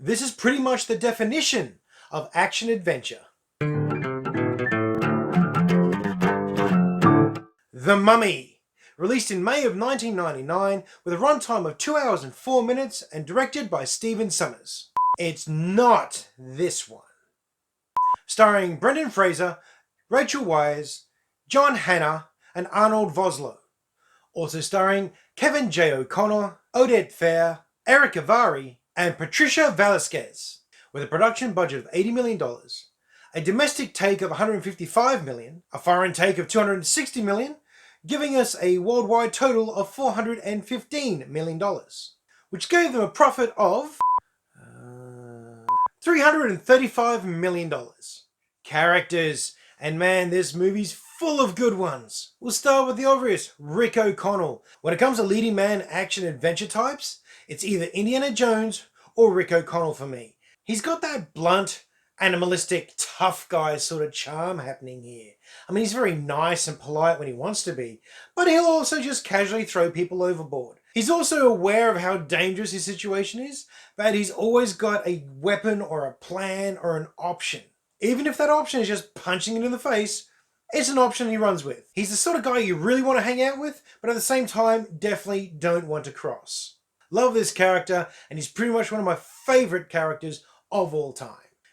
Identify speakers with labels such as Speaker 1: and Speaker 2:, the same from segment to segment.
Speaker 1: This is pretty much the definition of action-adventure. The Mummy, released in May of 1999 with a runtime of 2 hours and 4 minutes and directed by Stephen Sommers. It's not this one. Starring Brendan Fraser, Rachel Weisz, John Hannah, and Arnold Vosloo. Also starring Kevin J. O'Connor, Odette Fair, Eric Avari, and Patricia Velasquez. With a production budget of $80 million, a domestic take of $155 million, a foreign take of $260 million, giving us a worldwide total of $415 million, which gave them a profit of $335 million. Characters, and man, this movie's full of good ones. We'll start with the obvious, Rick O'Connell. When it comes to leading man action adventure types, it's either Indiana Jones or Rick O'Connell for me. He's got that blunt, animalistic, tough guy sort of charm happening here. I mean, he's very nice and polite when he wants to be, but he'll also just casually throw people overboard. He's also aware of how dangerous his situation is, but he's always got a weapon or a plan or an option. Even if that option is just punching it in the face, it's an option he runs with. He's the sort of guy you really want to hang out with, but at the same time, definitely don't want to cross. Love this character, and he's pretty much one of my favorite characters of all time.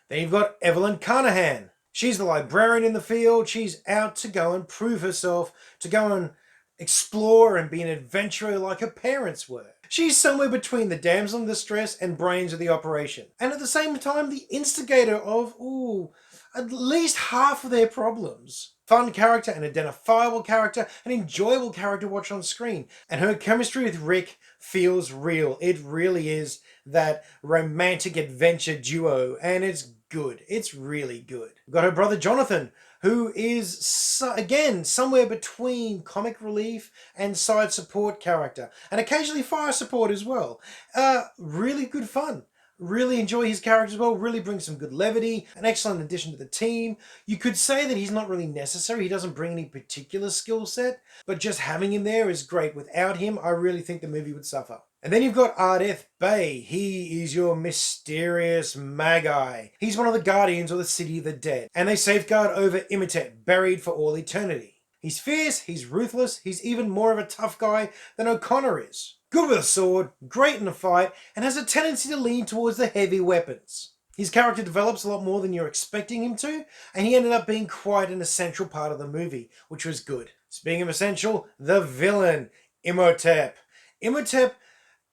Speaker 1: Then you've got Evelyn Carnahan. She's the librarian in the field. She's out to go and prove herself, to go and explore and be an adventurer like her parents were. She's somewhere between the damsel in distress and brains of the operation, and at the same time the instigator of, at least half of their problems. Fun character, an identifiable character, an enjoyable character to watch on screen, and her chemistry with Rick feels real. It really is that romantic adventure duo, and it's good. It's really good. We've got her brother Jonathan, who is, again, somewhere between comic relief and side support character, and occasionally fire support as well. Really good fun. Really enjoy his character as well, really brings some good levity, an excellent addition to the team. You could say that he's not really necessary, he doesn't bring any particular skill set, but just having him there is great. Without him, I really think the movie would suffer. And then you've got Ardeth Bay. He is your mysterious Magi. He's one of the guardians of the City of the Dead, and they safeguard over Imhotep, buried for all eternity. He's fierce, he's ruthless, he's even more of a tough guy than O'Connor is. Good with a sword, great in a fight, and has a tendency to lean towards the heavy weapons. His character develops a lot more than you're expecting him to, and he ended up being quite an essential part of the movie, which was good. Speaking of essential, the villain, Imhotep. Imhotep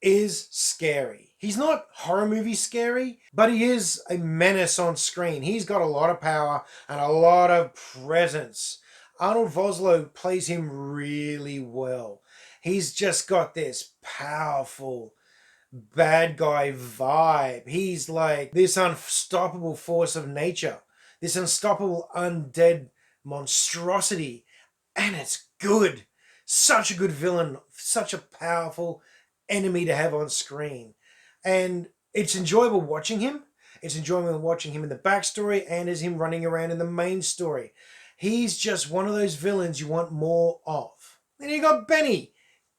Speaker 1: is scary. He's not horror movie scary, but he is a menace on screen. He's got a lot of power and a lot of presence. Arnold Vosloo plays him really well. He's just got this powerful bad guy vibe. He's like this unstoppable force of nature, this unstoppable undead monstrosity, and it's good. Such a good villain, such a powerful enemy to have on screen. And it's enjoyable watching him. It's enjoyable watching him in the backstory and as him running around in the main story. He's just one of those villains you want more of. Then you got Benny.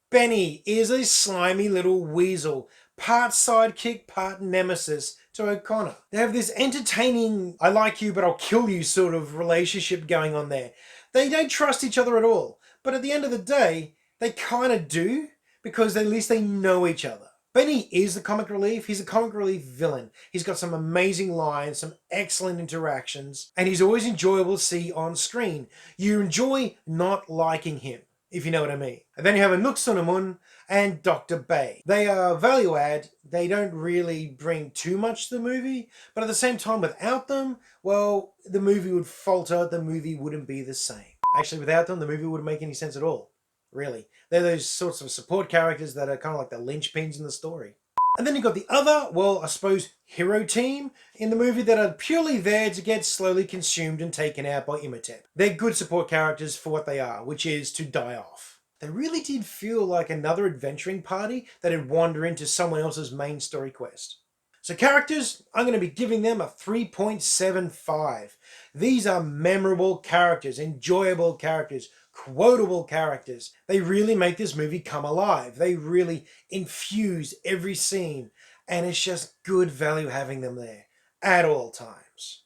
Speaker 1: Benny is a slimy little weasel, part sidekick, part nemesis to O'Connor. They have this entertaining, I like you but I'll kill you sort of relationship going on there. They don't trust each other at all, but at the end of the day, they kind of do, because at least they know each other. Benny is the comic relief. He's a comic relief villain. He's got some amazing lines, some excellent interactions, and he's always enjoyable to see on screen. You enjoy not liking him, if you know what I mean. And then you have Anouk Sunamun and Dr. Bay. They are value add. They don't really bring too much to the movie, but at the same time, without them, well, the movie would falter. The movie wouldn't be the same. Actually, without them, the movie wouldn't make any sense at all. Really. They're those sorts of support characters that are kind of like the linchpins in the story. And then you've got the other, well, I suppose, hero team in the movie that are purely there to get slowly consumed and taken out by Imhotep. They're good support characters for what they are, which is to die off. They really did feel like another adventuring party that had wandered into someone else's main story quest. So characters, I'm going to be giving them a 3.75. These are memorable characters, enjoyable characters, quotable characters. They really make this movie come alive. They really infuse every scene, and it's just good value having them there at all times.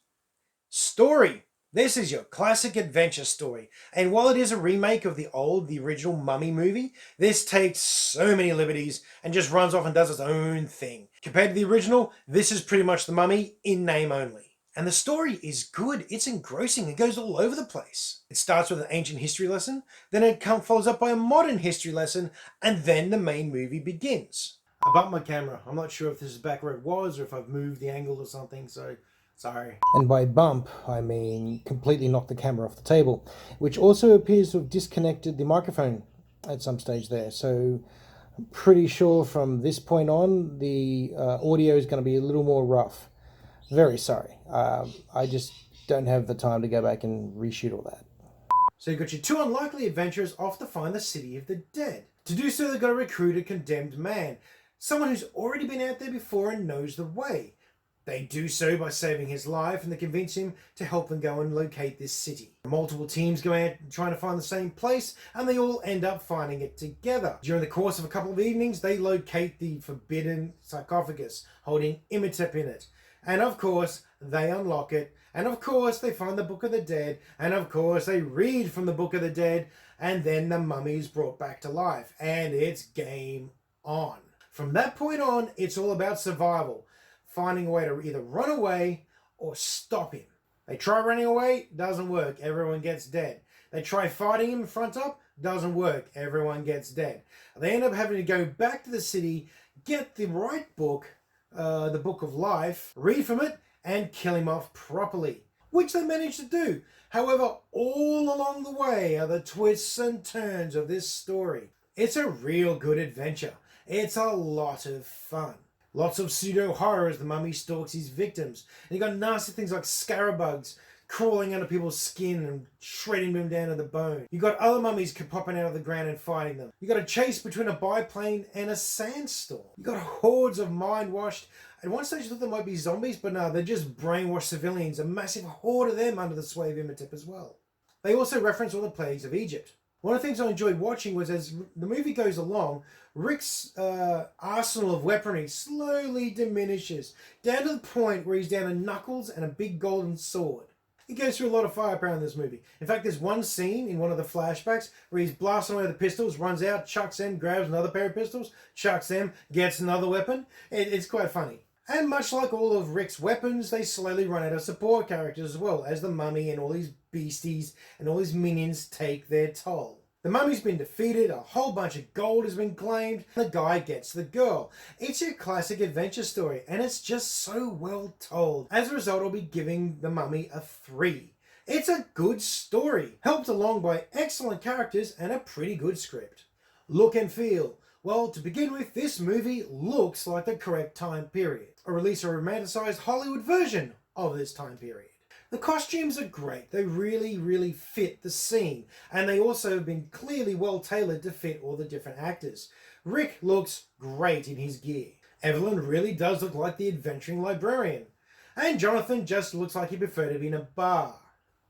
Speaker 1: Story. This is your classic adventure story, and while it is a remake of the original Mummy movie, this takes so many liberties and just runs off and does its own thing. Compared to the original, this is pretty much the Mummy in name only. And the story is good, it's engrossing, it goes all over the place. It starts with an ancient history lesson, then it follows up by a modern history lesson, and then the main movie begins. I bumped my camera. I'm not sure if this is back where it was or if I've moved the angle or something, so sorry. And by bump, I mean completely knocked the camera off the table, which also appears to have disconnected the microphone at some stage there. So I'm pretty sure from this point on, the audio is going to be a little more rough. Very sorry. I just don't have the time to go back and reshoot all that. So you've got your two unlikely adventurers off to find the city of the dead. To do so, they've got to recruit a condemned man, someone who's already been out there before and knows the way. They do so by saving his life, and they convince him to help them go and locate this city. Multiple teams go out trying to find the same place, and they all end up finding it together. During the course of a couple of evenings, they locate the forbidden sarcophagus holding Imhotep in it. And of course, they unlock it, and of course, they find the Book of the Dead, and of course, they read from the Book of the Dead, and then the mummy is brought back to life, and it's game on. From that point on, it's all about survival, finding a way to either run away or stop him. They try running away, doesn't work, everyone gets dead. They try fighting him front up, doesn't work, everyone gets dead. They end up having to go back to the city, get the right book, the Book of Life, read from it, and kill him off properly, which they manage to do. However, all along the way are the twists and turns of this story. It's a real good adventure. It's a lot of fun. Lots of pseudo-horror as the mummy stalks his victims. And you got nasty things like scarabugs crawling under people's skin and shredding them down to the bone. You got other mummies popping out of the ground and fighting them. You got a chase between a biplane and a sandstorm. You got hordes of mind-washed. At one stage you thought they might be zombies, but no, they're just brainwashed civilians. A massive horde of them under the sway of Imhotep as well. They also reference all the plagues of Egypt. One of the things I enjoyed watching was as the movie goes along, Rick's arsenal of weaponry slowly diminishes, down to the point where he's down to knuckles and a big golden sword. He goes through a lot of firepower in this movie. In fact, there's one scene in one of the flashbacks where he's blasting away the pistols, runs out, chucks them, grabs another pair of pistols, chucks them, gets another weapon. It's quite funny. And much like all of Rick's weapons, they slowly run out of support characters as well, as the mummy and all these beasties and all his minions take their toll. The mummy's been defeated, a whole bunch of gold has been claimed, the guy gets the girl. It's your classic adventure story, and it's just so well told. As a result, I'll be giving The Mummy a 3. It's a good story, helped along by excellent characters and a pretty good script. Look and feel. Well, to begin with, this movie looks like the correct time period. Or at least a romanticized Hollywood version of this time period. The costumes are great. They really, really fit the scene. And they also have been clearly well tailored to fit all the different actors. Rick looks great in his gear. Evelyn really does look like the adventuring librarian. And Jonathan just looks like he preferred to be in a bar.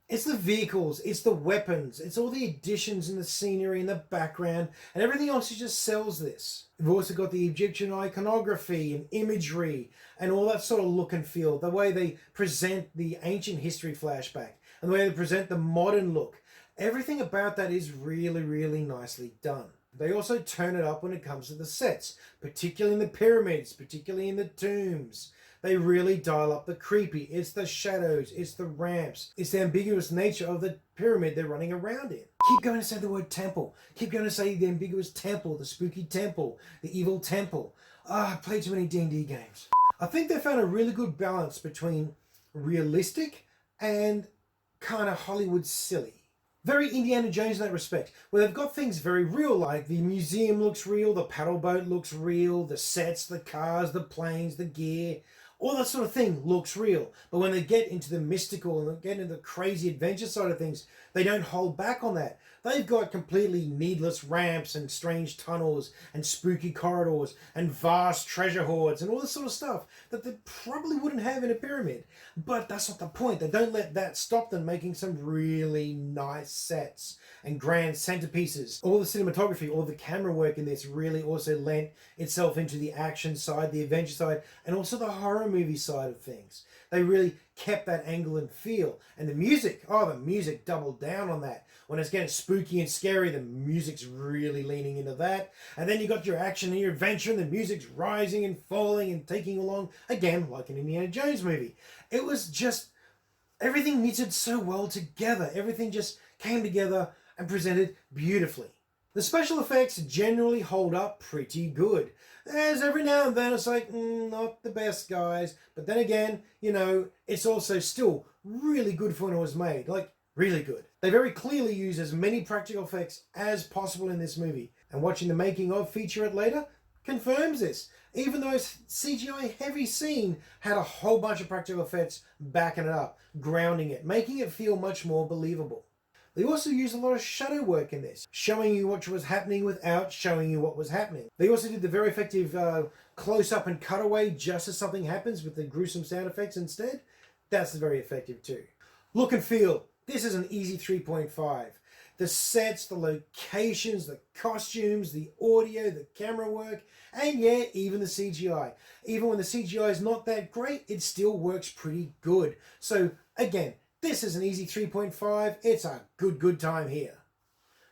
Speaker 1: It's the vehicles, it's the weapons, it's all the additions in the scenery and the background, and everything else just sells this. We've also got the Egyptian iconography and imagery and all that sort of look and feel, the way they present the ancient history flashback and the way they present the modern look. Everything about that is really, really nicely done. They also turn it up when it comes to the sets, particularly in the pyramids, particularly in the tombs. They really dial up the creepy. It's the shadows, it's the ramps, it's the ambiguous nature of the pyramid they're running around in. Keep going to say the word temple. Keep going to say the ambiguous temple, the spooky temple, the evil temple. I played too many D&D games. I think they found a really good balance between realistic and kind of Hollywood silly. Very Indiana Jones in that respect, where they've got things very real, like the museum looks real, the paddle boat looks real, the sets, the cars, the planes, the gear. All that sort of thing looks real. But when they get into the mystical and they get into the crazy adventure side of things, they don't hold back on that. They've got completely needless ramps and strange tunnels and spooky corridors and vast treasure hoards and all this sort of stuff that they probably wouldn't have in a pyramid. But that's not the point. They don't let that stop them making some really nice sets and grand centerpieces. All the cinematography, all the camera work in this really also lent itself into the action side, the adventure side, and also the horror movie side of things. They really kept that angle and feel. And the music doubled down on that. When it's getting spooky and scary, the music's really leaning into that. And then you got your action and your adventure, and the music's rising and falling and taking along, again, like an Indiana Jones movie. It was just, everything knitted so well together. Everything just came together and presented beautifully. The special effects generally hold up pretty good. There's every now and then it's like, not the best, guys. But then again, it's also still really good for when it was made. Like, really good. They very clearly use as many practical effects as possible in this movie. And watching the making of featurette later confirms this. Even though its CGI heavy scene had a whole bunch of practical effects backing it up, grounding it, making it feel much more believable. They also used a lot of shadow work in this, showing you what was happening without showing you what was happening. They also did the very effective close-up and cutaway just as something happens with the gruesome sound effects instead. That's very effective too. Look and feel. This is an easy 3.5. The sets, the locations, the costumes, the audio, the camera work, and yeah, even the CGI. Even when the CGI is not that great, it still works pretty good. So again, this is an easy 3.5. It's a good time here.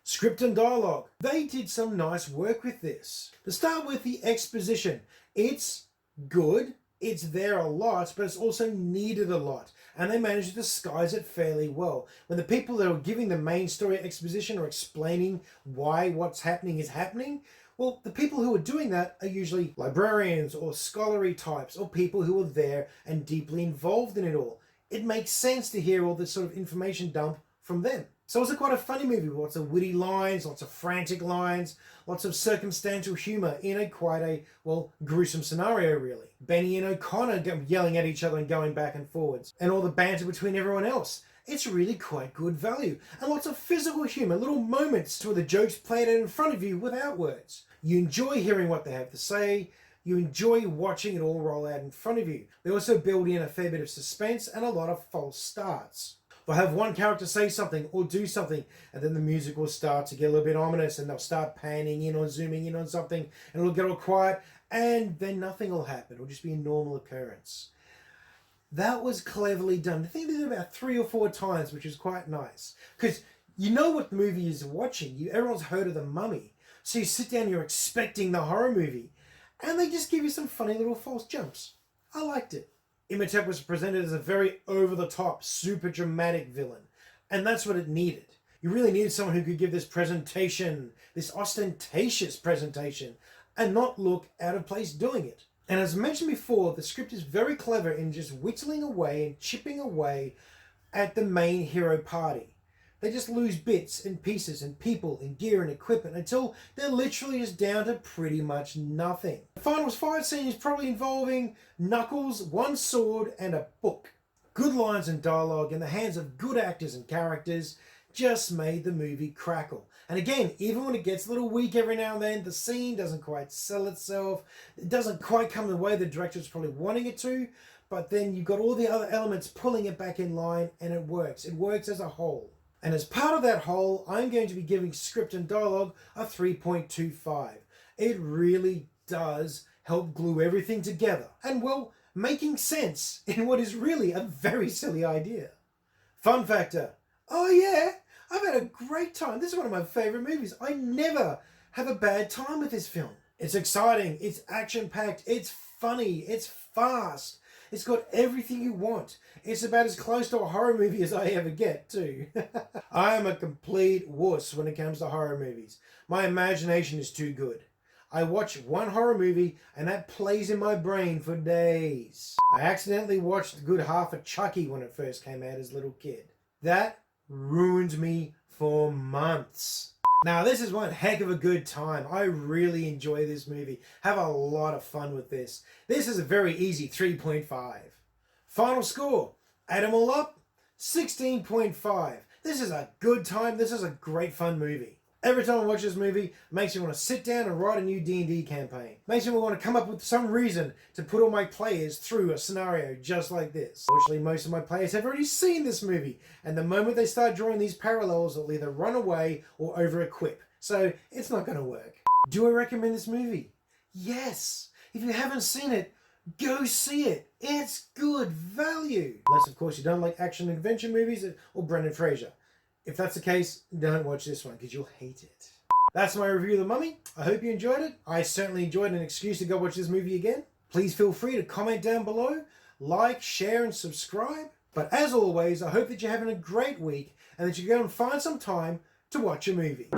Speaker 1: Script and dialogue. They did some nice work with this. To start with, the exposition. It's good. It's there a lot, but it's also needed a lot. And they managed to disguise it fairly well. When the people that are giving the main story exposition are explaining why what's happening is happening, well, the people who are doing that are usually librarians or scholarly types or people who are there and deeply involved in it all. It makes sense to hear all this sort of information dump from them. So it's quite a funny movie with lots of witty lines, lots of frantic lines, lots of circumstantial humour in quite a, gruesome scenario really. Benny and O'Connor yelling at each other and going back and forwards, and all the banter between everyone else. It's really quite good value. And lots of physical humour, little moments where the jokes played out in front of you without words. You enjoy hearing what they have to say. You enjoy watching it all roll out in front of you. They also build in a fair bit of suspense and a lot of false starts. They'll have one character say something or do something, and then the music will start to get a little bit ominous, and they'll start panning in or zooming in on something, and it'll get all quiet, and then nothing will happen. It'll just be a normal occurrence. That was cleverly done. I think they did it about 3 or 4 times, which is quite nice. Because you know what the movie is watching. Everyone's heard of The Mummy. So you sit down, you're expecting the horror movie. And they just give you some funny little false jumps. I liked it. Imhotep was presented as a very over-the-top, super dramatic villain. And that's what it needed. You really needed someone who could give this presentation, this ostentatious presentation, and not look out of place doing it. And as mentioned before, the script is very clever in just whittling away and chipping away at the main hero party. They just lose bits and pieces and people and gear and equipment until they're literally just down to pretty much nothing. The final fight scene is probably involving Knuckles, one sword, and a book. Good lines and dialogue in the hands of good actors and characters just made the movie crackle. And again, even when it gets a little weak every now and then, the scene doesn't quite sell itself. It doesn't quite come the way the director's probably wanting it to, but then you've got all the other elements pulling it back in line, and it works. It works as a whole. And as part of that whole, I'm going to be giving script and dialogue a 3.25. It really does help glue everything together and, making sense in what is really a very silly idea. Fun factor. Oh yeah, I've had a great time. This is one of my favourite movies. I never have a bad time with this film. It's exciting, it's action-packed, it's funny, it's fast. It's got everything you want. It's about as close to a horror movie as I ever get, too. I am a complete wuss when it comes to horror movies. My imagination is too good. I watch one horror movie and that plays in my brain for days. I accidentally watched a good half of Chucky when it first came out as a little kid. That ruined me for months. Now, this is one heck of a good time. I really enjoy this movie. Have a lot of fun with this. This is a very easy 3.5. Final score, add them all up, 16.5. This is a good time. This is a great fun movie. Every time I watch this movie, it makes me want to sit down and write a new D&D campaign. Makes me want to come up with some reason to put all my players through a scenario just like this. Fortunately, most of my players have already seen this movie, and the moment they start drawing these parallels, they'll either run away or over-equip. So it's not going to work. Do I recommend this movie? Yes! If you haven't seen it, go see it. It's good value. Unless, of course, you don't like action adventure movies or Brendan Fraser. If that's the case, don't watch this one because you'll hate it. That's my review of The Mummy. I hope you enjoyed it. I certainly enjoyed an excuse to go watch this movie again. Please feel free to comment down below, like, share, and subscribe. But as always, I hope that you're having a great week and that you go and find some time to watch a movie.